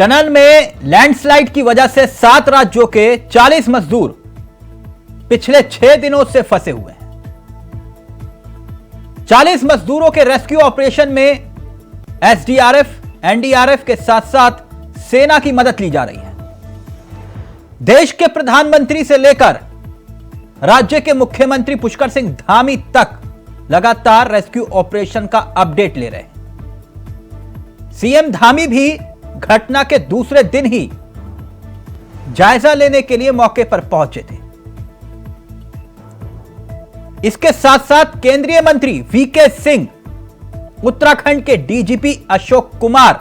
Tunnel में landslide की वजह से 7 राज्यों के 40 मजदूर पिछले 6 दिनों से फंसे हुए हैं। 40 मजदूरों के रेस्क्यू ऑपरेशन में एसडीआरएफ, एनडीआरएफ के साथ साथ सेना की मदद ली जा रही है। देश के प्रधानमंत्री से लेकर राज्य के मुख्यमंत्री पुष्कर सिंह धामी तक लगातार रेस्क्यू ऑपरेशन का अपडेट ले रहे हैं। सीएम धामी भी घटना के दूसरे दिन ही जायजा लेने के लिए मौके पर पहुंचे थे। इसके साथ साथ केंद्रीय मंत्री वीके सिंह, उत्तराखंड के डीजीपी अशोक कुमार,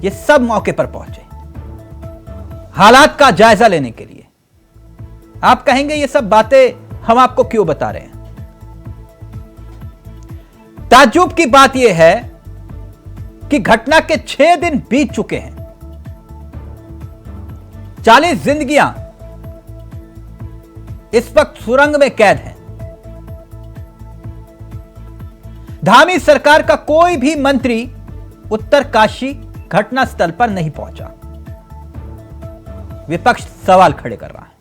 ये सब मौके पर पहुंचे हालात का जायजा लेने के लिए। आप कहेंगे ये सब बातें हम आपको क्यों बता रहे हैं? ताज्जुब की बात यह है कि घटना के 6 दिन बीत चुके हैं। 40 जिंदगियां इस वक्त सुरंग में कैद हैं। धामी सरकार का कोई भी मंत्री उत्तरकाशी घटनास्थल पर नहीं पहुंचा। विपक्ष सवाल खड़े कर रहा है।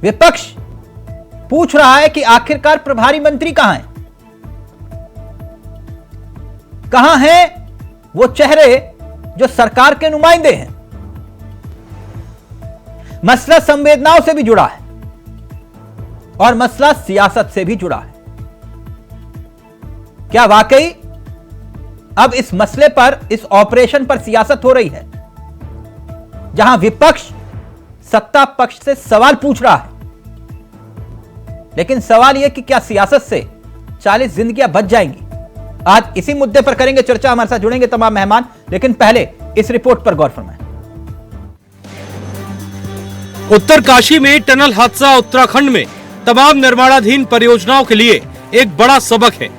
विपक्ष पूछ रहा है कि आखिरकार प्रभारी मंत्री कहां हैं? कहां हैं वो चेहरे जो सरकार के नुमाइंदे हैं? मसला संवेदनाओं से भी जुड़ा है और मसला सियासत से भी जुड़ा है। क्या वाकई अब इस मसले पर, इस ऑपरेशन पर सियासत हो रही है, जहां विपक्ष सत्ता पक्ष से सवाल पूछ रहा है? लेकिन सवाल यह कि क्या सियासत से 40 जिंदगियां बच जाएंगी? आज इसी मुद्दे पर करेंगे चर्चा। हमारे साथ जुड़ेंगे तमाम मेहमान, लेकिन पहले इस रिपोर्ट पर गौर फरमाएं। उत्तरकाशी में टनल हादसा उत्तराखंड में तमाम निर्माणाधीन परियोजनाओं के लिए एक बड़ा सबक है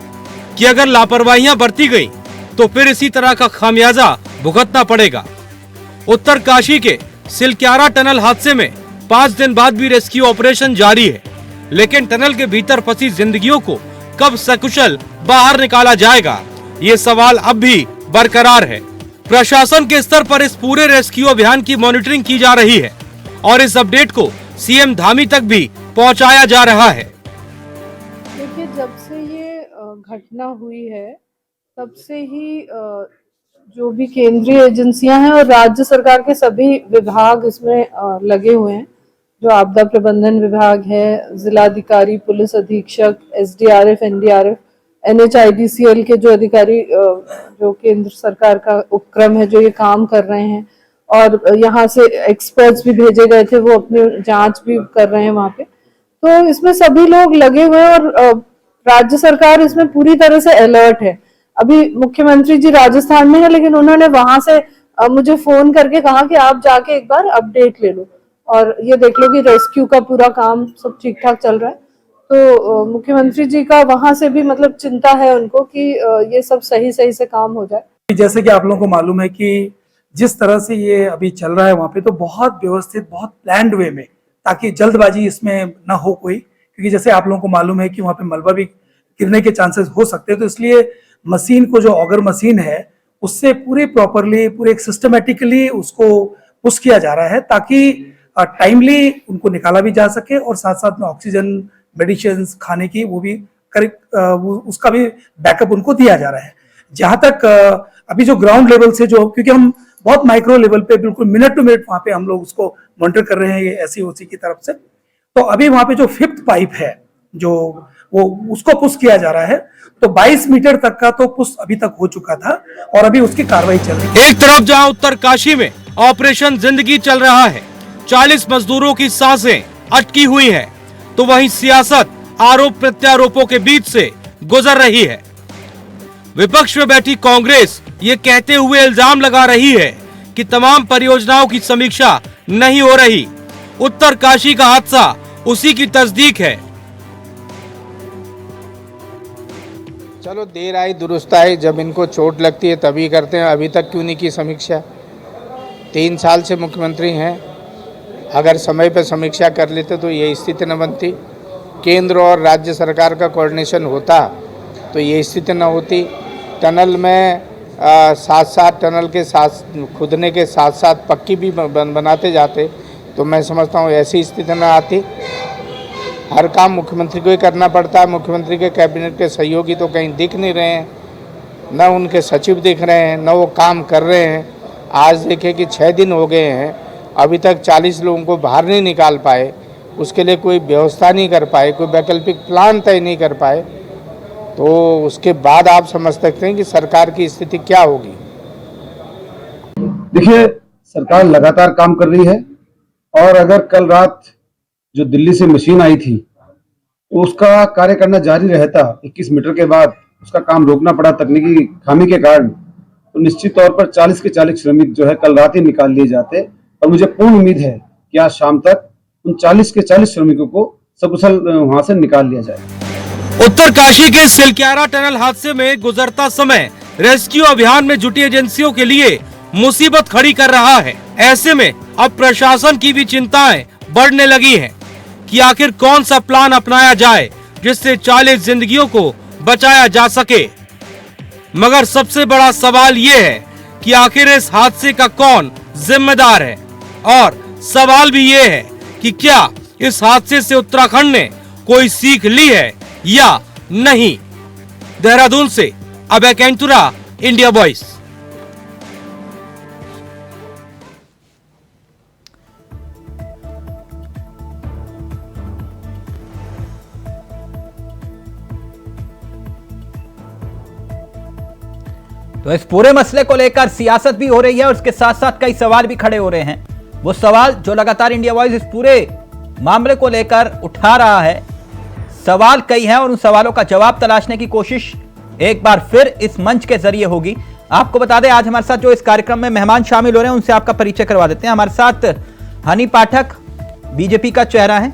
कि अगर लापरवाहियां बरती गई तो फिर इसी तरह का खामियाजा भुगतना पड़ेगा। उत्तरकाशी के सिलक्यारा टनल हादसे में 5 दिन बाद भी रेस्क्यू ऑपरेशन जारी है, लेकिन टनल के भीतर फंसी जिंदगियों को कब सकुशल बाहर निकाला जाएगा, ये सवाल अब भी बरकरार है। प्रशासन के स्तर पर इस पूरे रेस्क्यू अभियान की मॉनिटरिंग की जा रही है और इस अपडेट को सीएम धामी तक भी पहुंचाया जा रहा है। देखिए, जब से ये घटना हुई है तब से ही जो भी केंद्रीय एजेंसियां हैं और राज्य सरकार के सभी विभाग इसमें लगे हुए हैं। जो आपदा प्रबंधन विभाग है, जिलाधिकारी, पुलिस अधीक्षक, एसडीआरएफ, एनडीआरएफ, एनएचआईडीसीएल के जो अधिकारी, जो केंद्र सरकार का उपक्रम है, जो ये काम कर रहे हैं, और यहाँ से एक्सपर्ट्स भी भेजे गए थे, वो अपनी जांच भी कर रहे हैं वहाँ पे। तो इसमें सभी लोग लगे हुए हैं और राज्य सरकार इसमें पूरी तरह से अलर्ट है। अभी मुख्यमंत्री जी राजस्थान में है, लेकिन उन्होंने वहां से मुझे फोन करके कहा कि आप जाके एक बार अपडेट ले लो और ये देख लो कि रेस्क्यू का पूरा काम सब ठीक ठाक चल रहा है। तो मुख्यमंत्री जी का वहां से भी मतलब चिंता है उनको कि ये सब सही से काम हो जाए। जैसे कि आप लोगों को मालूम है कि जिस तरह से ये अभी चल रहा है वहाँ पे, तो बहुत व्यवस्थित, बहुत प्लान्ड वे में, ताकि जल्दबाजी इसमें ना हो कोई, क्योंकि जैसे आप लोगों को मालूम है कि वहाँ पे मलबा भी गिरने के चांसेस हो सकते हैं। तो इसलिए मशीन को, जो ऑगर मशीन है, उससे पूरे प्रॉपरली, पूरे सिस्टमेटिकली उसको पुश किया जा रहा है ताकि टाइमली उनको निकाला भी जा सके और साथ साथ में ऑक्सीजन, मेडिसिन, खाने की वो भी करेक्ट, उसका भी बैकअप उनको दिया जा रहा है। जहां तक अभी जो ग्राउंड लेवल से, जो क्योंकि हम बहुत माइक्रो लेवल पे, बिल्कुल मिनट टू मिनट वहां पे हम लोग उसको मॉनिटर कर रहे हैं ये एसईओसी की तरफ से। तो अभी वहां पे जो 5th पाइप है, जो वो उसको पुश किया जा रहा है, तो 22 मीटर तक का तो पुश अभी तक हो चुका था और अभी उसकी कार्रवाई चल रही है। एक तरफ जहां उत्तरकाशी में ऑपरेशन जिंदगी चल रहा है, 40 मजदूरों की सांसें अटकी हुई हैं, तो वहीं सियासत आरोप प्रत्यारोपों के बीच से गुजर रही है। विपक्ष में बैठी कांग्रेस ये कहते हुए इल्जाम लगा रही है कि तमाम परियोजनाओं की समीक्षा नहीं हो रही। उत्तरकाशी का हादसा उसी की तस्दीक है। चलो, देर आई दुरुस्त आई, जब इनको चोट लगती है तभी करते हैं। अभी तक क्यों नहीं की समीक्षा? 3 साल से मुख्यमंत्री हैं, अगर समय पर समीक्षा कर लेते तो ये स्थिति न बनती। केंद्र और राज्य सरकार का कोऑर्डिनेशन होता तो ये स्थिति न होती। टनल में साथ साथ टनल के साथ खुदने के साथ साथ पक्की भी बनाते जाते तो मैं समझता हूँ ऐसी स्थिति न आती। हर काम मुख्यमंत्री को ही करना पड़ता है। मुख्यमंत्री के कैबिनेट के सहयोगी तो कहीं दिख नहीं रहे हैं, न उनके सचिव दिख रहे हैं, न वो काम कर रहे हैं। आज देखें कि 6 दिन हो गए हैं, अभी तक 40 लोगों को बाहर नहीं निकाल पाए, उसके लिए कोई व्यवस्था नहीं कर पाए, कोई वैकल्पिक प्लान तय नहीं कर पाए, तो उसके बाद आप समझ सकते हैं कि सरकार की स्थिति क्या होगी। देखिए, सरकार लगातार काम कर रही है और अगर कल रात जो दिल्ली से मशीन आई थी तो उसका कार्य करना जारी रहता, 21 मीटर के बाद उसका काम रोकना पड़ा तकनीकी खामी के कारण, तो निश्चित तौर पर 40 के 40 श्रमिक जो है कल रात ही निकाल लिए जाते। और मुझे पूर्ण उम्मीद है कि आज शाम तक उन 40 के 40 श्रमिकों को सकुशल वहां से निकाल लिया जाए। उत्तरकाशी के सिलक्यारा टनल हादसे में गुजरता समय रेस्क्यू अभियान में जुटी एजेंसियों के लिए मुसीबत खड़ी कर रहा है। ऐसे में अब प्रशासन की भी चिंताएं बढ़ने लगी हैं कि आखिर कौन सा प्लान अपनाया जाए जिससे 40 जिंदगियों को बचाया जा सके। मगर सबसे बड़ा सवाल ये है कि आखिर इस हादसे का कौन जिम्मेदार है, और सवाल भी ये है कि क्या इस हादसे से उत्तराखंड ने कोई सीख ली है या नहीं। देहरादून से अभय कैंटुरा, इंडिया वॉइस। तो इस पूरे मसले को लेकर सियासत भी हो रही है और उसके साथ साथ कई सवाल भी खड़े हो रहे हैं। वो सवाल जो लगातार इंडिया वॉइस इस पूरे मामले को लेकर उठा रहा है, सवाल कई हैं और उन सवालों का जवाब तलाशने की कोशिश एक बार फिर इस मंच के जरिए होगी। आपको बता दें, आज हमारे साथ जो इस कार्यक्रम में मेहमान शामिल हो रहे हैं उनसे आपका परिचय करवा देते हैं। हमारे साथ हनी पाठक बीजेपी का चेहरा है,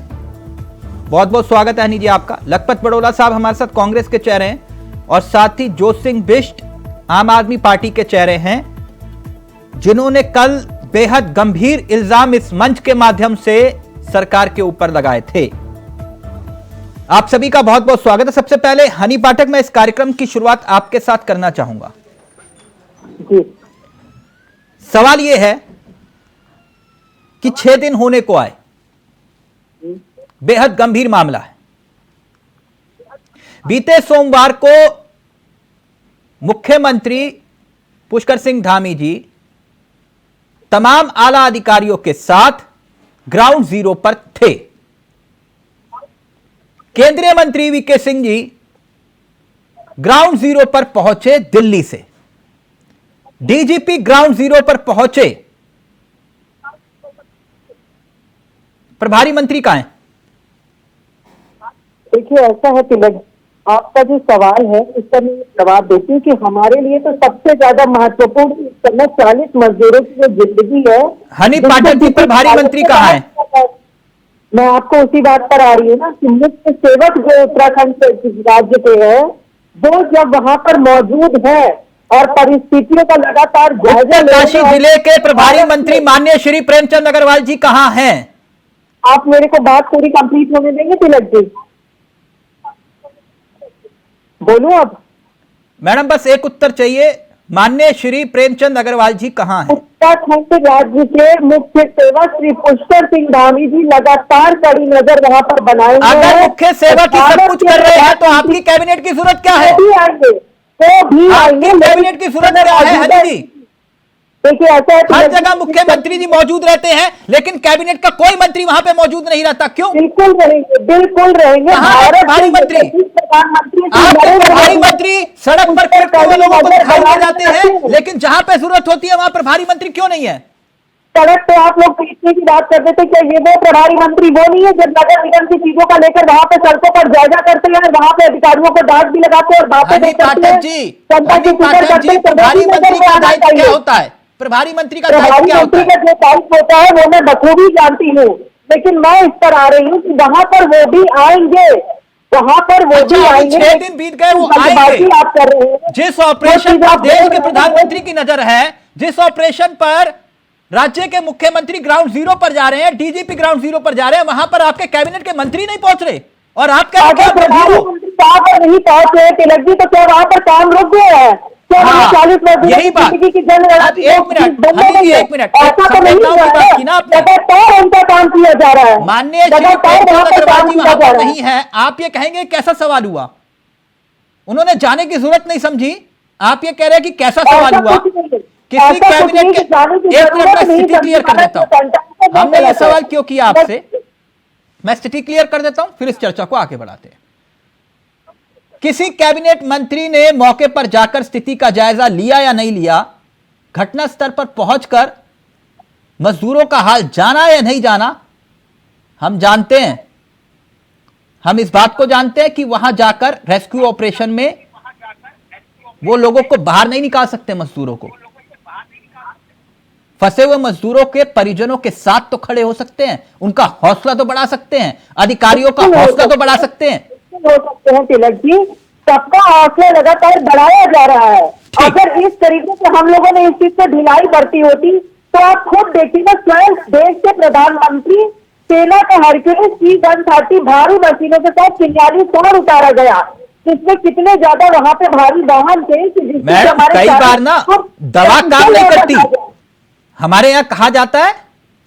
बहुत बहुत स्वागत है हनी जी आपका। लखपत बड़ोला साहब हमारे साथ कांग्रेस के चेहरे हैं, और साथ ही जोत सिंह बिष्ट आम आदमी पार्टी के चेहरे हैं, जिन्होंने कल बेहद गंभीर इल्जाम इस मंच के माध्यम से सरकार के ऊपर लगाए थे। आप सभी का बहुत बहुत स्वागत है। सबसे पहले हनी पाठक, मैं इस कार्यक्रम की शुरुआत आपके साथ करना चाहूंगा। जी। सवाल यह है कि 6 दिन होने को आए, बेहद गंभीर मामला है। बीते सोमवार को मुख्यमंत्री पुष्कर सिंह धामी जी तमाम आला अधिकारियों के साथ ग्राउंड जीरो पर थे। केंद्रीय मंत्री VK Singh ji ground zero पर पहुंचे दिल्ली से, डीजीपी ग्राउंड जीरो पर पहुंचे, प्रभारी मंत्री कहां हैं? देखिए, ऐसा है तिलक, आपका जो सवाल है इस पर मैं जवाब देती हूँ कि हमारे लिए तो सबसे ज्यादा महत्वपूर्ण इस समय 40 मजदूरों की जो जिंदगी है। हनी पाठक जी, प्रभारी मंत्री कहां है? मैं आपको उसी बात पर आ रही हूँ ना कि मुख्य सेवक जो उत्तराखंड राज्य के है, वो जब वहां पर मौजूद है और परिस्थितियों का लगातार जायजा उत्तरकाशी जिले के प्रभारी मंत्री माननीय श्री प्रेमचंद अग्रवाल जी कहां हैं? आप मेरे को बात पूरी कंप्लीट होने देंगे तिलक जी? बोलूं अब? मैडम बस एक उत्तर चाहिए, माननीय श्री प्रेमचंद अग्रवाल जी कहां हैं? उत्तराखंड राज्य के मुख्य सेवक श्री पुष्कर सिंह धामी जी लगातार कड़ी नजर वहां पर बनाए हुए अगर हैं। मुख्य सेवक ही सब कुछ कर रहे हैं तो आपकी कैबिनेट की जरूरत क्या है? वो भी आएंगे, वो भी आएंगे। आपकी कैबिनेट की जरूरत क्या है हनी जी? देखिए, ऐसा है, हर जगह मुख्यमंत्री जी मौजूद रहते हैं, लेकिन कैबिनेट का कोई मंत्री वहां पे मौजूद नहीं रहता, क्यों? बिल्कुल रहेंगे, बिल्कुल रहेंगे। प्रभारी मंत्री, प्रधानमंत्री आपके प्रभारी मंत्री सड़क पर खड़े हुए लोगों को दिखाई दे जाते हैं, लेकिन जहां पे जरूरत होती है वहां प्रभारी मंत्री क्यों नहीं है? सड़क पे आप लोग पीछने की बात करते थे, क्या ये वो प्रभारी मंत्री वो नहीं है जब नगर निगम की चीजों का लेकर वहां पे सड़कों पर जायजा करते हैं, वहां पे अधिकारियों को डांट भी लगाते हैं और बातें भी करते हैं, जनता की फिक्र करते हैं? प्रभारी मंत्री का दायित्व क्या होता है? प्रभारी मंत्री का दायित्व क्या होता है? जो दायित्व होता है वो मैं बखूबी जानती हूँ, लेकिन मैं इस पर आ रही हूँ कि वहां पर वो भी आएंगे, वहां पर वो भी आएंगे। 6 दिन बीत गए, वो आएंगे। आप कर रहे हैं जिस ऑपरेशन पर देश के प्रधानमंत्री की नजर है, जिस ऑपरेशन पर राज्य के मुख्यमंत्री ग्राउंड जीरो पर जा रहे हैं, डीजीपी ग्राउंड जीरो पर जा रहे हैं, वहां पर आपके कैबिनेट के मंत्री नहीं पहुंच रहे और आप अगर प्रधानमंत्री वहां पर नहीं पहुंच रहे तिलक जी, तो क्या वहां पर काम रुक गया है? हाँ, 40 लोगों यही बात। की जंग लड़ा अब एक मिनट, हनी जी, एक मिनट, ऐसा तो नहीं संवेदनाओं की हुआ बात की ना है, आपने। लगातार उनका काम किया जा रहा है, माननीय श्री लगातार प्रेमचंद वहाँ पे अग्रवाल काम जी किया वहां जा पर रहा है। नहीं है, आप ये कहेंगे कैसा सवाल हुआ? उन्होंने जाने की जरूरत नहीं समझी, आप ये कह रहे हैं कि कैसा सवाल ऐसा हुआ? कुछ नहीं है। किसी ऐसा कुछ कैबिनेट नहीं के कि जाने की एक मिनट जरूरत में नहीं, स्थिति क्लियर कर देता हूं। हमने ये सवाल क्यों किया आपसे, मैं स्थिति क्लियर कर देता हूं, फिर इस चर्चा को आगे बढ़ाते हैं। किसी कैबिनेट मंत्री ने मौके पर जाकर स्थिति का जायजा लिया या नहीं लिया, घटना स्थल पर पहुंचकर मजदूरों का हाल जाना या नहीं जाना, हम जानते हैं। हम इस बात को जानते हैं कि वहां जाकर रेस्क्यू ऑपरेशन में वो लोगों को बाहर नहीं निकाल सकते, मजदूरों को, फंसे हुए मजदूरों के परिजनों के साथ तो खड़े हो सकते हैं, उनका हौसला तो बढ़ा सकते हैं, अधिकारियों का हौसला तो बढ़ा सकते हैं। हो सकते हैं तिलक जी, सबका हौसला लगातार बढ़ाया जा रहा है। अगर इस तरीके से हम लोगों ने इस चीज से ढिलाई बरती होती तो आप खुद देखिए ना, स्वयं देश के प्रधानमंत्री सेना के हरक्यूलिस C-130 भारी मशीनों के साथ 44 तोड़ उतारा गया, जिसमें कितने ज्यादा वहां पे भारी वाहन थे कि जिससे मैडम, हमारे कई बार ना दवा काम नहीं करती। हमारे यहाँ कहा जाता है,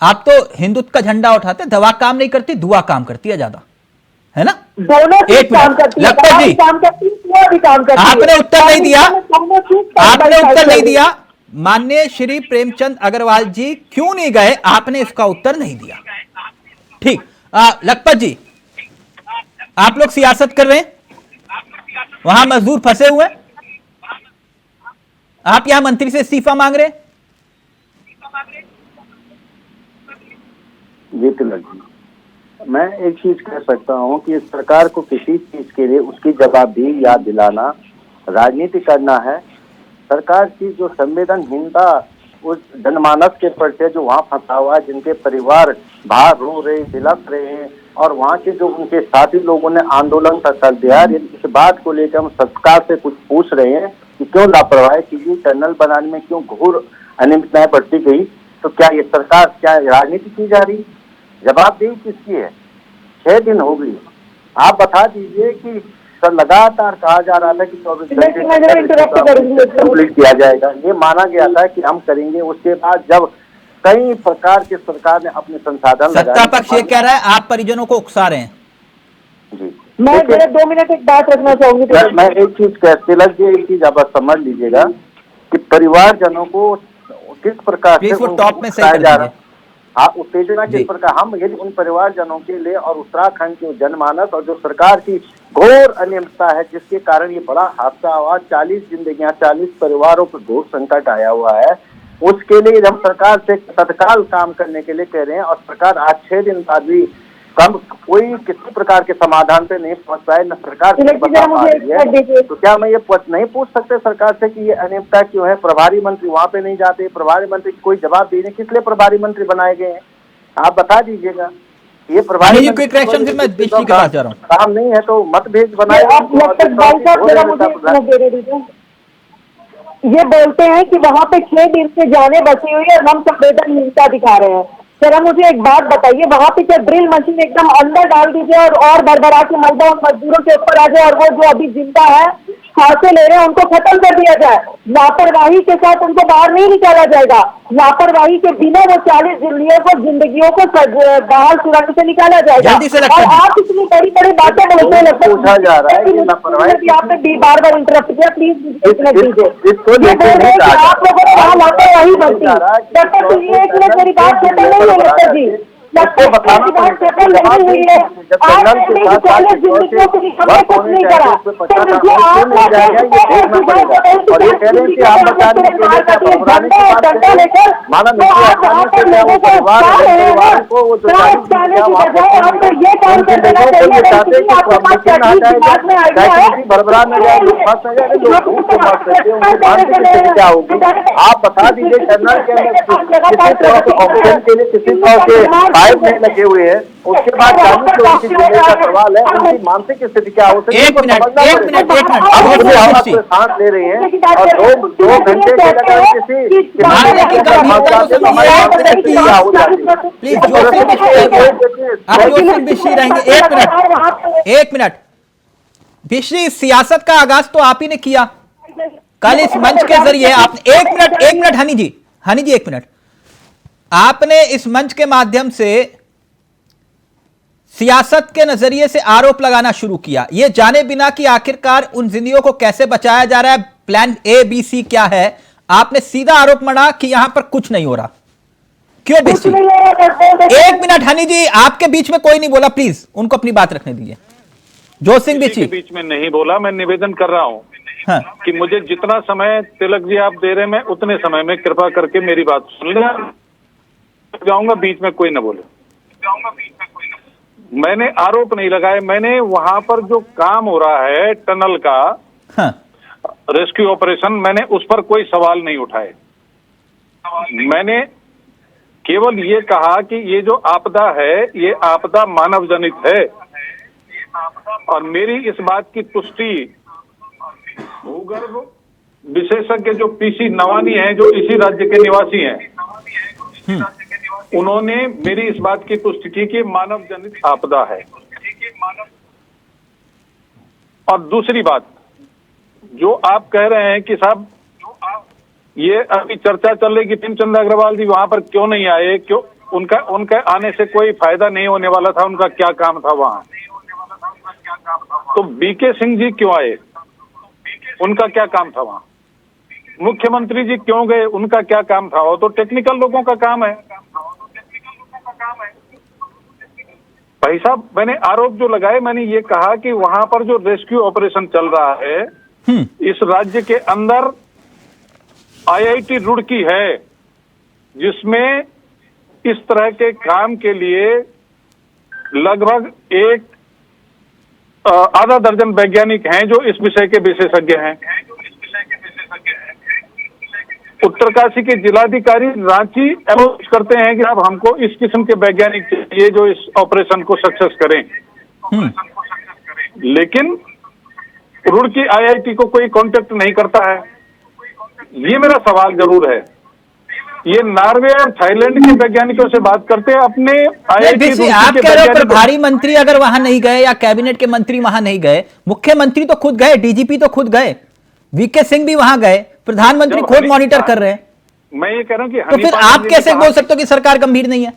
आप तो हिंदुत्व का झंडा उठाते, दवा काम नहीं करती, दुआ काम करती है ज्यादा, है ना? दोनों चीज एक मिनट, काम करती है, लखपत दवा जी, भी काम करती है, दुआ भी काम करती है। आपने उत्तर नहीं दिया, दोनों चीज आपने उत्तर नहीं करती है। दिया। माननीय श्री प्रेमचंद अग्रवाल जी क्यों नहीं गए, आपने इसका उत्तर नहीं दिया। ठीक, लखपत जी, आप लोग सियासत कर रहे हैं, वहां मजदूर फंसे हुए हैं, आप यहां मंत्री से इस्तीफा मांग रहे हैं। जी तिलक जी, मैं एक चीज कह सकता हूँ कि सरकार को किसी चीज के लिए उसकी जवाबदेही याद दिलाना राजनीति करना है। सरकार की जो संवेदनहीनता उस जनमानस के प्रति जो वहाँ फंसा हुआ है, जिनके परिवार बाहर रो रहे, बिलख रहे हैं, और वहाँ के जो उनके साथी लोगों ने आंदोलन कर दिया है, इस बात को लेकर हम सरकार से कुछ पूछ रहे हैं कि क्यों लापरवाही की, टनल बनाने में क्यों घोर अनियमितताएं बढ़ती गई, तो क्या ये सरकार क्या राजनीति की जा रही? जवाबदेही किसकी है? 6 दिन हो गई, आप बता दीजिए कि सर लगातार कहा जा रहा था कि 24 घंटे कंप्लीट किया जाएगा, ये माना गया था कि हम करेंगे। उसके बाद जब कई प्रकार के सरकार ने अपने संसाधन सत्ता पक्ष ये कह रहा है आप परिजनों को उकसा रहे हैं। जी, मैं जरा 2 मिनट एक बात रखना चाहूंगी। मैं एक चीज तिलक जी, एक चीज आप समझ लीजिएगा कि परिवारजनों को किस प्रकार से वो टॉप में सही कर जा रहा दीजिए। हाँ, उत्तेजना किस प्रकार, हम यदि उन परिवारजनों के लिए और उत्तराखंड के जनमानस और जो सरकार की घोर अनियमितता है, जिसके कारण ये बड़ा हादसा हुआ, 40 जिंदगियां, 40 परिवारों पर घोर संकट आया हुआ है, उसके लिए हम सरकार से तत्काल काम करने के लिए कह रहे हैं। और सरकार आज 6 दिन बाद भी कोई किसी प्रकार के समाधान पे नहीं पहुंच पाए, न सरकार बता पा रही है। तो क्या मैं ये नहीं पूछ सकते सरकार से कि ये अनियमितता क्यों है? प्रभारी मंत्री वहां पे नहीं जाते, प्रभारी मंत्री की कोई जवाब देने, किस लिए प्रभारी मंत्री बनाए गए हैं, आप बता दीजिएगा। ये प्रभारी क्विक रिएक्शन, फिर मैं बिजली के पास जा रहा हूँ। काम नहीं है तो मत भेज बनाए। ये बोलते हैं कि वहाँ पे 6 दिन से जाने बची हुई है और हम संवेदनहीनता दिखा रहे हैं। जरा मुझे एक बात बताइए, वहाँ पे क्या ड्रिल मशीन एकदम अंदर डाल दीजिए और भरभरा के मलबा उन मजदूरों के ऊपर आ जाए, और वो जो अभी जिंदा है, सांसें ले रहे हैं, उनको खत्म कर दिया जाए। लापरवाही के साथ उनको बाहर नहीं निकाला जाएगा। लापरवाही के बिना वो 40 जिंदगियों को बाहर सुरंग से निकाला जाएगा। और आप इतनी बड़ी बड़ी बातें बोलते हैं, पूछा जा रहा है कि आपने बार बार इंटरप्ट किया, प्लीज दीजिए। आप लोगों ने वहाँ लापरवाही बरती। मेरी बात खत्म नहीं है लखपत जी, आपको बताना नहीं हुई है। आज 40 जिंदगियों के लिए हमने कुछ नहीं करा, तो मुझे आप डंडा लेकर वहाँ पर लोगों को उठा रहे हैं, जाने की बजाय आपको ये काम कर देना चाहिए। आपके पास दिमाग में आइडिया है, क्या होगी आप बता दीजिए। टनल के अंदर ऑक्सीजन के लिए किसी तरह के पाइप नहीं लगे हुए हैं, उसके बाद का सवाल है उनकी मानसिक स्थिति क्या हो सकती है। एक मिनट सांस ले रहे हैं और 2 घंटे के लगातार एक मिनट बिश्री, सियासत का आगाज तो आप ही ने किया, कल इस मंच के जरिए आप एक मिनट हनी जी एक मिनट, आपने इस मंच के माध्यम से सियासत के नजरिए से आरोप लगाना शुरू किया, ये जाने बिना कि आखिरकार उन जिंदगियों को कैसे बचाया जा रहा है, प्लान ए बी सी क्या है। आपने सीधा आरोप मढ़ा कि यहां पर कुछ नहीं हो रहा। क्यों बीसी? एक मिनट हनी जी, आपके बीच में कोई नहीं बोला, प्लीज उनको अपनी बात रखने दीजिए। जोत सिंह बीसी के बीच में नहीं बोला, मैं निवेदन कर रहा हूं हाँ। कि मुझे जितना समय तिलक जी आप दे रहे हैं, मैं उतने समय में कृपा करके मेरी बात सुन ले। जाऊंगा बीच में कोई ना बोले। मैंने आरोप नहीं लगाए, मैंने वहां पर जो काम हो रहा है टनल का हाँ। रेस्क्यू ऑपरेशन, मैंने उस पर कोई सवाल नहीं उठाए। मैंने केवल ये कहा कि ये जो आपदा है ये आपदा मानव जनित है, और मेरी इस बात की पुष्टि भूगर्भ विशेषज्ञ जो पीसी नवानी हैं, जो इसी राज्य के निवासी हैं, उन्होंने मेरी इस बात की पुष्टि की कि मानव जनित आपदा है। और दूसरी बात, जो आप कह रहे हैं कि साहब ये अभी चर्चा चल रही कि प्रेमचंद अग्रवाल जी वहां पर क्यों नहीं आए, क्यों उनका आने से कोई फायदा नहीं होने वाला था, उनका क्या काम था वहां, तो बीके सिंह जी क्यों आए, उनका क्या काम था वहां, मुख्यमंत्री जी क्यों गए, उनका क्या काम था, वो तो टेक्निकल लोगों का काम है। भाई साहब, मैंने आरोप जो लगाए, मैंने ये कहा कि वहां पर जो रेस्क्यू ऑपरेशन चल रहा है, इस राज्य के अंदर आईआईटी रुड़की है, जिसमें इस तरह के काम के लिए लगभग आधा दर्जन वैज्ञानिक हैं जो इस विषय के विशेषज्ञ हैं। उत्तरकाशी के जिलाधिकारी रांची अप्रोच करते हैं कि अब हमको इस किस्म के वैज्ञानिक चाहिए जो इस ऑपरेशन को सक्सेस करें, लेकिन रुड़की आईआईटी को कोई कांटेक्ट नहीं करता है। ये मेरा सवाल जरूर है। ये नॉर्वे और थाईलैंड के वैज्ञानिकों से बात करते हैं, अपने आईआईटी आप कह रहे हो प्रभारी मंत्री अगर वहां नहीं गए या कैबिनेट के मंत्री वहां नहीं गए, मुख्यमंत्री तो खुद गए, डीजीपी तो खुद गए, वीके सिंह भी वहां गए, प्रधानमंत्री खुद मॉनिटर कर रहे हैं। मैं ये कह रहा हूं कि तो फिर आप कैसे बोल सकते हो कि सरकार गंभीर नहीं है?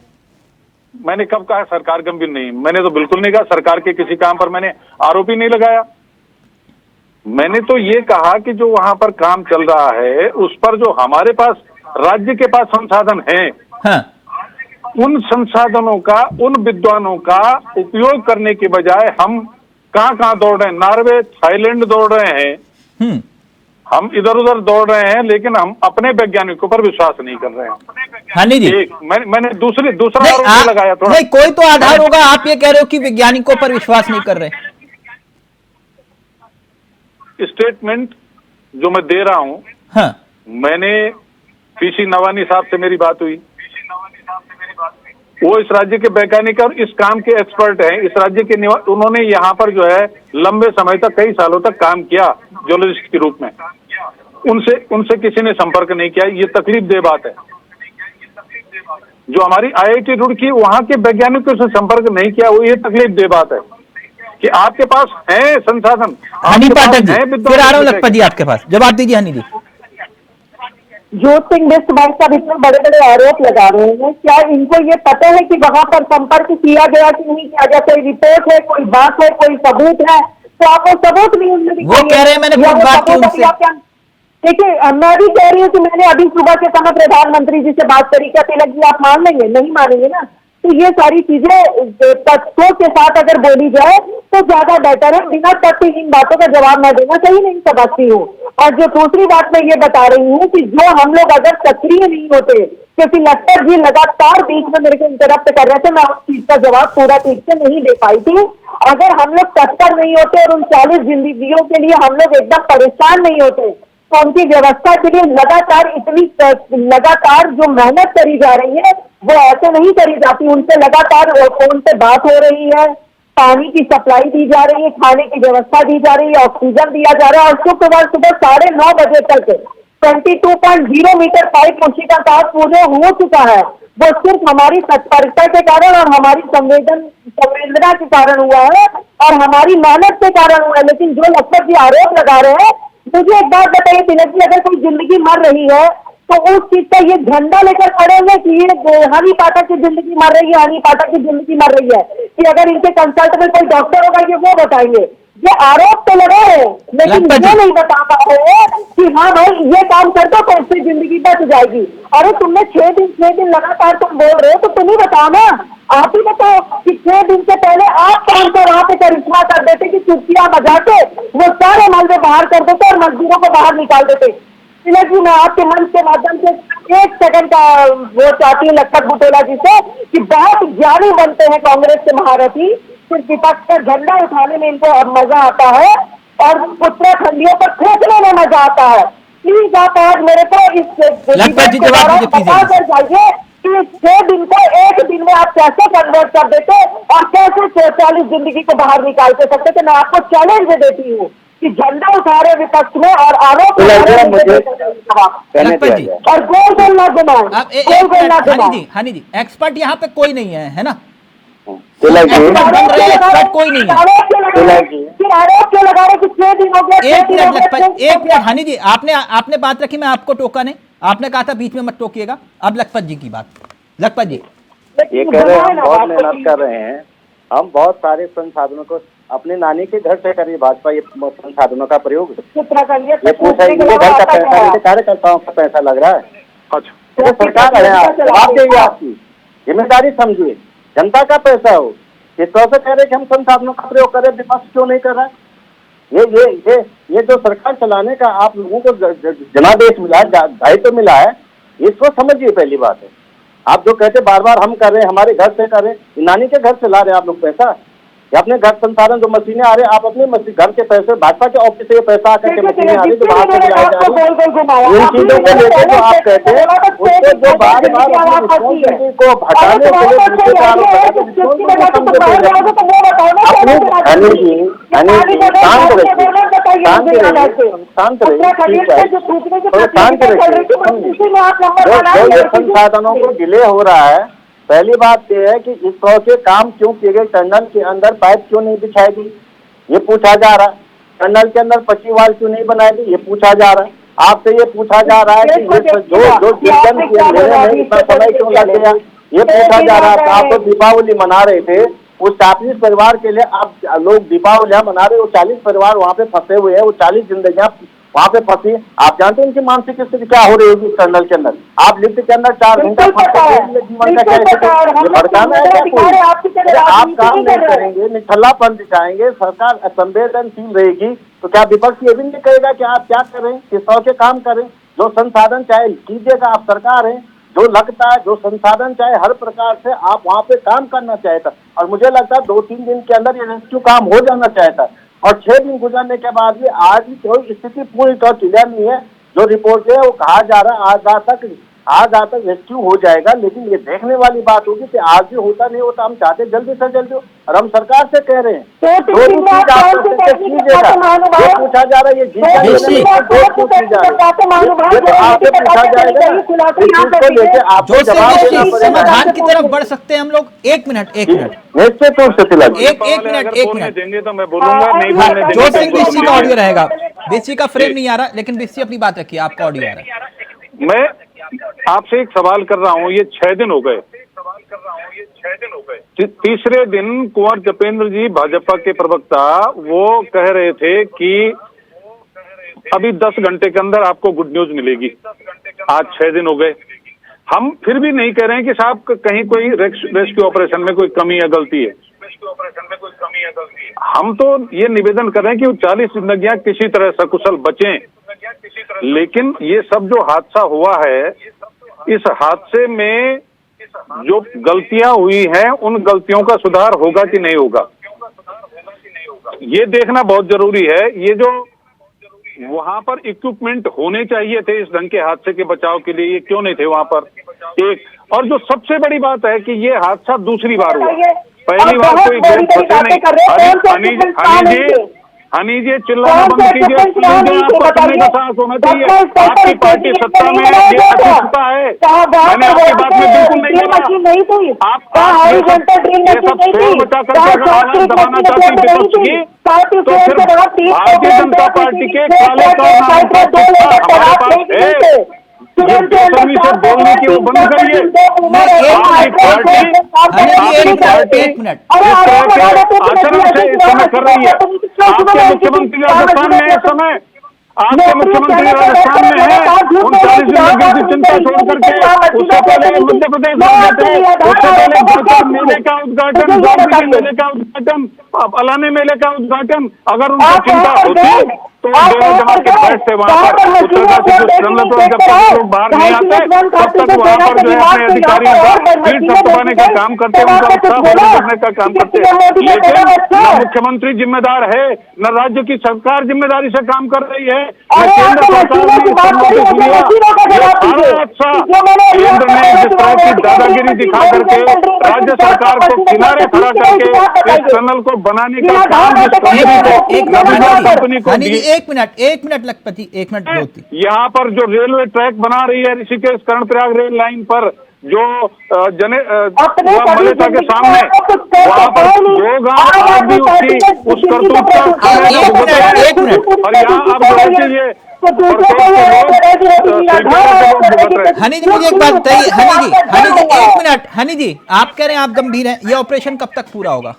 मैंने कब कहा सरकार गंभीर नहीं? मैंने तो बिल्कुल नहीं कहा। सरकार के किसी काम पर मैंने आरोप ही नहीं लगाया। मैंने तो ये कहा कि जो वहां पर काम चल रहा है उस पर जो हमारे पास राज्य के पास संसाधन हैं, हाँ। उन संसाधनों का, उन विद्वानों का उपयोग करने के बजाय हम कहां दौड़ रहे हैं। नॉर्वे, थाईलैंड दौड़ रहे हैं, हम इधर उधर दौड़ रहे हैं, लेकिन हम अपने वैज्ञानिकों पर विश्वास नहीं कर रहे हैं। हनी जी, मैंने दूसरा आरोप लगाया थोड़ा। नहीं, कोई तो आधार होगा। आप ये कह रहे हो कि वैज्ञानिकों पर विश्वास नहीं कर रहे। स्टेटमेंट जो मैं दे रहा हूं, हाँ। मैंने पीसी नवानी साहब से मेरी बात हुई, वो इस राज्य के वैज्ञानिक और इस काम के एक्सपर्ट हैं, इस राज्य के उन्होंने यहाँ पर जो है लंबे समय तक, कई सालों तक काम किया जियोलॉजिस्ट के रूप में। उनसे किसी ने संपर्क नहीं किया। ये तकलीफ दे बात है। जो हमारी आईआईटी रुड़की, वहां के वैज्ञानिकों से संपर्क नहीं किया, वो ये तकलीफ दे बात है कि आपके पास है संसाधन। हनी पाठक जी, फिर आ रहा हूं लखपत जी आपके पास, जवाब दीजिए हनी जी। जोत सिंह बिष्ट भाई साहब इतने बड़े बड़े आरोप लगा रहे हैं, क्या इनको ये पता है कि वहां पर संपर्क किया गया कि नहीं किया गया? कोई रिपोर्ट है, कोई बात है, कोई सबूत है? तो आप वो सबूत भी उनमें दिखाइए। वो कह रहे हैं मैंने खुद बात की उनसे। देखिए, मैं भी कह रही हूँ कि मैंने अभी सुबह के समय प्रधानमंत्री जी से बात करी। क्या तिलक जी आप मान लेंगे? नहीं मानेंगे ना। तो ये सारी चीजें तथ्यों के साथ अगर बोली जाए तो ज्यादा बेटर है। बिना तथ्यहीन बातों का जवाब मैं देना सही नहीं समझती हूँ। और जो दूसरी बात मैं ये बता रही हूँ कि जो हम लोग अगर सक्रिय नहीं होते, क्योंकि लखपत जी लगातार बीच में मेरे को इंटरप्ट कर रहे थे, मैं उस चीज का जवाब पूरा ठीक से नहीं दे पाई थी। अगर हम लोग तत्पर नहीं होते और उन 40 जिंदगियों के लिए हम लोग एकदम परेशान नहीं होते, तो उनकी व्यवस्था के लिए लगातार जो मेहनत करी जा रही है वो ऐसे नहीं करी जाती। उनसे लगातार फोन पे बात हो रही है, पानी की सप्लाई दी जा रही है, खाने की व्यवस्था दी जा रही है, ऑक्सीजन दिया जा रहा है। और शुक्रवार सुबह 9:30 बजे तक 22.0 मीटर पाइप मुंशी का काम पूरे हो चुका है। वो सिर्फ हमारी तत्परता के कारण और हमारी संवेदना के कारण हुआ है और हमारी मेहनत के कारण हुआ है। लेकिन जो लखपत जी आरोप लगा रहे हैं, मुझे एक बात बताइए तिलक जी, अगर कोई जिंदगी मर रही है तो उस चीज का ये झंडा लेकर खड़ेंगे कि ये हनी पाठक की जिंदगी मर रही है, हनी पाठक की जिंदगी मर रही है, कि अगर इनके कंसल्ट में कोई डॉक्टर होगा ये वो बताएंगे? ये आरोप तो लगा है लेकिन ये नहीं बता पा रहे हैं कि हाँ भाई ये काम कर दो तो उससे जिंदगी बच जाएगी। अरे तुमने 6 दिन लगातार तुम बोल रहे हो तो तुम ही बताओ ना, आप ही बताओ कि 6 दिन से पहले आप कौन सा वहां पे करिश्मा कर देते कि चुटकियां बजा के वो सारे मलबे बाहर कर देते और मजदूरों को बाहर निकाल देते। तिलक जी, मैं आपके मंच के माध्यम से 1 सेकंड का वो चाहती हूँ लखपत बुटेला जी से कि बहुत ज्ञानी बनते हैं कांग्रेस के महारथी, सिर्फ विपक्ष का झंडा उठाने में इनको अब मजा आता है और उत्तराखंडियों पर फेंकने में मजा आता है। प्लीज आप आज मेरे को इस लखपत जी जवाब दीजिए बता कर जाइए कि 6 दिन को 1 दिन में आप कैसे कन्वर्ट कर देते और कैसे 44 जिंदगी को बाहर निकाल के सकते थे। मैं आपको चैलेंज देती हूँ कि झंडा उठा रहे विपक्ष में और आरोप और गोल गोल ना घुमाएं, गोल गोल ना घुमाएं। हनी जी, एक्सपर्ट यहाँ पे कोई नहीं है ना? तिलक जी, एक्सपर्ट कोई नहीं है। फिर आरोप क्यों लगा रहे कि 6 दिन हो गए? 1 मिनट हनी जी, आपने बात रखी, मैं आपको टोका नहीं, आपने कहा था बीच में मत टोकिएगा। अब लखपत जी की बात। लखपत जी, ये कह रहे हैं हम बहुत मेहनत कर रहे हैं, हम बहुत सारे संसाधनों को अपने नानी के घर से करिए भाजपा ये संसाधनों का प्रयोग। ये पूछा घर का पैसा नहीं, कार्यकर्ताओं का पैसा लग रहा है। अच्छा, तो सरकार है, आप देंगे, आपकी जिम्मेदारी समझिए, जनता का पैसा हो। इस तरह से कह रहे कि हम संसाधनों का प्रयोग करें, विपक्ष क्यों नहीं कर रहा है? ये जो सरकार चलाने का आप लोगों को जनादेश मिला है, दायित्व मिला है, इसको समझिए। पहली बात है, आप जो कहते बार बार हम कर रहे हैं, हमारे घर से कर रहे हैं, नानी के घर से ला रहे हैं आप लोग पैसा, या अपने घर संसाधन जो मशीनें आ रहे हैं, आप अपने घर के पैसे, भाजपा के ऑफिस से पैसा आकर के मशीनें आ रही है तो वहां से इन चीजों को लेकर जो आप कहते हैं उसको जो बार बार रिस्पॉन्सिबिलिटी को हटाने के लिए दूसरे का आरोप है तो शांत रहिए। संसाधनों को डिले हो रहा है। पहली बात यह है कि इस तरह के काम क्यों किए गए, टनल के अंदर पाइप क्यों नहीं बिछाई गई, ये पूछा जा रहा है। टनल के अंदर पच्ची वाल क्यों नहीं बनाई गई, ये पूछा जा रहा है। आपसे ये पूछा जा रहा है कि जो डिसीजन किए अंधेरे में इतना समय क्यों लग गया, ये पूछा जा रहा है। आप तो दीपावली मना रहे थे, उस 40 परिवार के लिए आप लोग दीपावली मना रहे हो, 40 परिवार वहाँ पे फंसे हुए हैं, वो 40 जिंदगियां वहाँ पे फंसी। आप जानते हैं उनकी मानसिक स्थिति क्या हो रही होगी इस टनल के अंदर। आप लिफ्ट के अंदर 4 घंटा जीवन का क्या भड़काना है क्या कोई? आप काम नहीं करेंगे, निठल्लापन दिखाएंगे, सरकार असंवेदनशील रहेगी तो क्या विपक्ष ये भी नहीं कहेगा कि आप क्या करें, किस तरह के काम करें? जो संसाधन चाहे कीजिएगा, आप सरकार है, जो लगता है जो संसाधन चाहे हर प्रकार से आप वहाँ पे काम करना चाहता। और मुझे लगता है 2-3 दिन के अंदर ये रेस्क्यू काम हो जाना चाहता है। और 6 दिन गुजरने के बाद भी आज भी कोई स्थिति पूरी तरह क्लियर नहीं है। जो रिपोर्ट है वो कहा जा रहा है आज रात तक रेस्क्यू हो जाएगा, लेकिन ये देखने वाली बात होगी कि आज भी होता नहीं होता। हम चाहते जल्दी से जल्दी हो और हम सरकार से कह रहे हैं ये पूछा जा रहा है, ये समाधान की तरफ बढ़ सकते हैं हम लोग। 1 मिनट निश्चित रूप से एक मिनट देंगे तो मैं बोलूंगा, नहीं बोलने देंगे। जो सिंह बिस्सी का ऑडियो रहेगा, बिस्सी का फ्रेम नहीं आ रहा, लेकिन बिस्सी अपनी बात रखिए, आपका ऑडियो आ रहा है। मैं आपसे एक सवाल कर रहा हूँ, ये 6 दिन हो गए, तीसरे दिन कुंवर जपेंद्र जी भाजपा के प्रवक्ता वो कह रहे थे कि अभी 10 घंटे के अंदर आपको गुड न्यूज मिलेगी। आज 6 दिन हो गए, हम फिर भी नहीं कह रहे हैं कि साहब कहीं कोई रेस्क्यू ऑपरेशन में कोई कमी या गलती है। हम तो ये निवेदन कर रहे हैं कि वो 40 जिंदगियां किसी तरह सकुशल बचें। लेकिन ये सब जो हादसा हुआ है, इस हादसे में जो गलतियां हुई हैं उन गलतियों का सुधार होगा कि नहीं होगा, ये देखना बहुत जरूरी है। ये जो वहां पर इक्विपमेंट होने चाहिए थे इस ढंग के हादसे के बचाव के लिए, ये क्यों नहीं थे वहां पर? एक और जो सबसे बड़ी बात है कि ये हादसा दूसरी बार हुआ, पहली बार कोई लोग फंसे नहीं। हनी जी चिल्लाना बंद कीजिए, आपको करने का साहस होना चाहिए। आपकी पार्टी सत्ता में ये अतिष्ठता है, मैंने आपकी बात में बिल्कुल नहीं ड्रिल मशीन नहीं थी, आप कहाँ हॉरिजॉन्टल ड्रिल ये मशीन सब नहीं शोर थी, मचा करके कहाँ अगर शॉर्ट आवाज ट्रिक दबाना मशीन चाहती उपलब्ध नहीं विपक्ष थी, की, साथ ही तो ट्रेन फिर के बाद 30 भारतीय जनता पार्टी के काले कान हमारे पास ये बेशर्मी से बोलने की वो बंद करिए। आपकी पार्टी एक मिनट इस तरह के आचरण से इस समय कर रही है। आपके मुख्यमंत्री राजस्थान में इस समय आपके मुख्यमंत्री राजस्थान में है, उन 40 जिंदगी की चिंता छोड़ करके उससे पहले मध्य प्रदेश में थे, उससे पहले गौतम मेले का उद्घाटन, गौतम मेले का उद्घाटन, अलाने मेले का उद्घाटन, अगर उनको चिंता होती तो डेरा जमा के बैठते वहां पर उत्तरकाशी को जब तक लोग बाहर नहीं आते तब तक वहां पर जो है अपने अधिकारियों का भीड़ थपथपाने का काम करते, उनका उत्साह पैदा करने का काम करते। लेकिन न मुख्यमंत्री जिम्मेदार है, न राज्य की सरकार जिम्मेदारी से काम कर रही है, न केंद्र सरकार ने नोटिस लिया। सारा अच्छा केंद्र ने जिस तरह की दादागिरी दिखा करके राज्य सरकार को किनारे खड़ा करके इस टनल को बनाने का काम जिस कंपनी को एक मिनट लखपति, एक मिनट ज्योति। यहाँ पर जो रेलवे ट्रैक बना रही है ऋषिकेश कर्णप्रयाग रेल लाइन पर, जो मलेटा के सामने वहाँ पर 2 गांव आज भी उसकी उस करतूत का एक मिनट और यहाँ अब जो है कि ये हनी जी मुझे एक बात बताइए, हनी जी एक मिनट, हनी जी आप कह रहे हैं आप गंभीर हैं, ये ऑपरेशन कब तक पूरा होगा?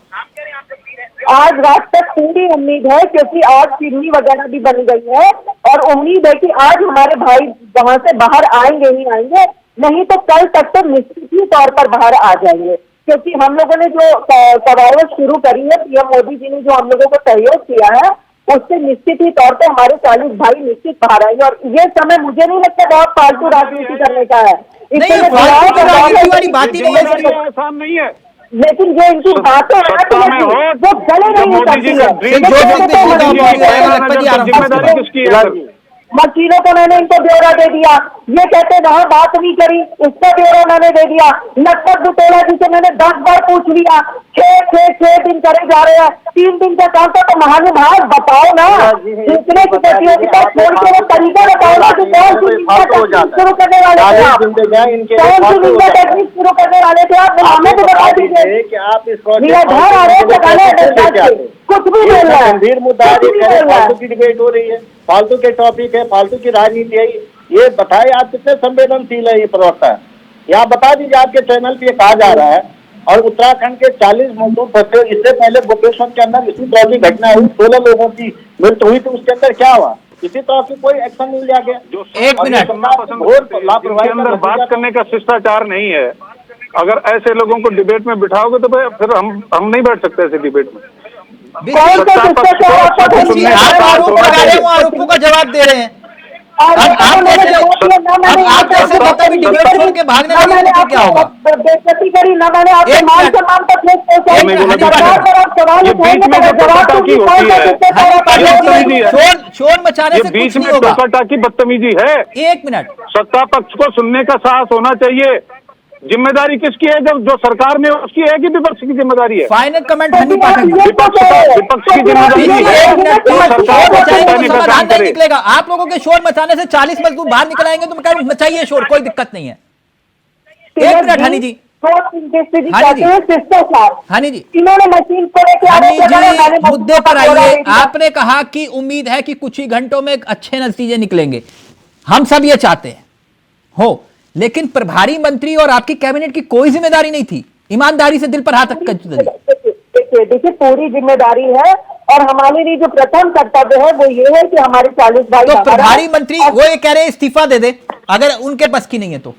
आज रात तक पूरी उम्मीद है, क्योंकि आज चिमनी वगैरह भी बन गई है और उम्मीद है कि आज हमारे भाई वहां से बाहर आएंगे ही आएंगे, नहीं तो कल तक तो निश्चित ही तौर पर बाहर आ जाएंगे। क्योंकि हम लोगों ने जो कवायद शुरू करी है, पीएम मोदी जी ने जो हम लोगों को सहयोग किया है, उससे निश्चित ही तौर पर हमारे 40 भाई निश्चित बाहर आएंगे। और ये समय मुझे नहीं लगता बहुत फालतू राजनीति करने का है, आसान नहीं है। लेकिन जो इनकी बातें वो गले नहीं उतरती जिम्मेदारी किसकी है? मशीनों को मैंने इनको ब्यौरा दे दिया, ये कहते वहाँ बात नहीं करी, इसका ब्यौरा मैंने दे दिया। लखपत बुटेला जी से मैंने 10 बार पूछ लिया, 6 दिन करे जा रहे हैं, 3 दिन का काम था। तो महानुभाव बताओ ना, दूसरे की प्रतियोगिता छोड़ के वो तरीका बताओ ना कि कौन सी शुरू करने वाले थे आप, कौन सी विंडो टेक्निक शुरू करने वाले थे आप, हमें भी बता दीजिए कि आप घर आ रहे हैं, कुछ भी नहीं रहा है, गंभीर मुद्दा है, फालतू की डिबेट हो रही है, फालतू के टॉपिक है, फालतू की राजनीति है। ये बताए आप कितने संवेदनशील है ये प्रवक्ता है, ये आप बता दीजिए। आपके चैनल पे कहा जा रहा है और उत्तराखंड के 40 मजदूर फंसे, इससे पहले गोपेश्वर के अंदर इसी तरह की घटना हुई, 16 लोगों की मृत्यु हुई, तो उसके अंदर क्या हुआ? इसी तरह से कोई एक्शन नहीं लिया गया। एक मिनट, लापरवाही अंदर बात करने का शिष्टाचार नहीं है। अगर ऐसे लोगों को डिबेट में बिठाओगे तो फिर हम नहीं बैठ सकते ऐसे डिबेट में। आरोपों का जवाब दे रहे हैं। क्या होगा? बेइज्जती करी ना मैंने, आपके मान सम्मान तक शोर मचाने से बीच में टोका की बदतमीजी है। 1 मिनट, सत्ता पक्ष को सुनने का साहस होना चाहिए। जिम्मेदारी किसकी है? जब जो सरकार में उसकी है कि विपक्ष की जिम्मेदारी है? फाइनल कमेंट हनी पाठक, विपक्ष की जिम्मेदारी समाधान नहीं निकलेगा। आप लोगों के शोर मचाने से 40 मजदूर बाहर निकल आएंगे तो मैं कह रहा हूं मचाइए शोर, कोई दिक्कत नहीं है। 1 मिनट हनी जी, हनी जी इन्होंने मशीन को लेकर मुद्दे पर आइए। आपने कहा कि उम्मीद है कि कुछ ही घंटों में अच्छे नतीजे निकलेंगे, हम सब ये चाहते हैं हो, लेकिन प्रभारी मंत्री और आपकी कैबिनेट की कोई जिम्मेदारी नहीं थी। ईमानदारी से दिल पर हाथ रख कर देखिए, पूरी जिम्मेदारी है और हमारे लिए जो प्रथम कर्तव्य है वो ये है कि हमारे 40 भाई। तो प्रभारी मंत्री वो ये कह रहे हैं इस्तीफा दे दे अगर उनके बस की नहीं है तो।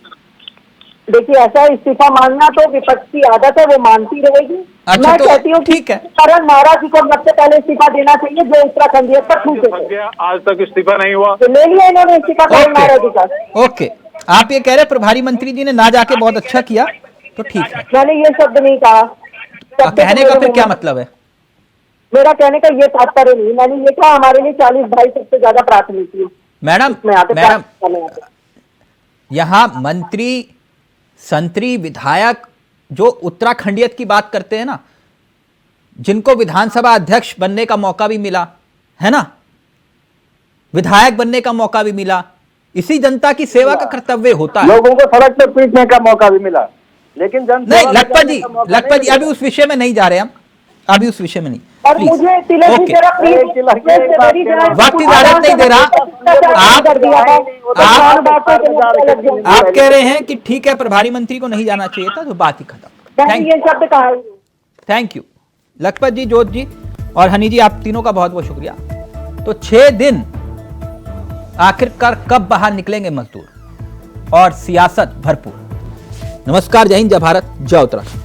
देखिए, ऐसा इस्तीफा मांगना तो विपक्ष की आदत है, वो मानती रहेगी। अच्छा, मैं तो कहती हूँ ठीक है, करण महाराज जी को सबसे पहले इस्तीफा देना चाहिए, जो उत्तराखंडियत पर छूटे थे। आज तक इस्तीफा नहीं हुआ, तो ले लिया इन्होंने इस्तीफा करण महाराज जी का। ओके, आप ये कह रहे प्रभारी मंत्री जी ने ना जाके बहुत अच्छा किया, तो ठीक है। मैंने ये शब्द नहीं कहा। कहने का फिर क्या मतलब है? मेरा कहने का ये तात्पर्य नहीं, मैंने ये कहा हमारे लिए 40 भाई सबसे ज्यादा प्राथमिक है। मैडम यहाँ मंत्री, संतरी, विधायक जो उत्तराखंडियत की बात करते हैं ना, जिनको विधानसभा अध्यक्ष बनने का मौका भी मिला है ना, विधायक बनने का मौका भी मिला, इसी जनता की सेवा का कर्तव्य होता है। लोगों को सड़क पर पीटने का मौका भी मिला। लेकिन नहीं लखपत जी अभी उस विषय में नहीं जा रहे हम, अभी उस विषय में नहीं। और Please. मुझे तिलक की Okay. तरफ वक्त इजाजत नहीं दे रहा। आप कह रहे हैं कि ठीक है प्रभारी मंत्री को नहीं जाना चाहिए था, तो बात ही खत्म। ये शब्द कहा है। थैंक यू लखपत जी, जोत जी और हनी जी, आप तीनों का बहुत बहुत शुक्रिया। तो 6 दिन आखिरकार कब बाहर निकलेंगे मजदूर, और सियासत भरपूर। नमस्कार, जय हिंद, जय भारत, जय उत्तराखंड।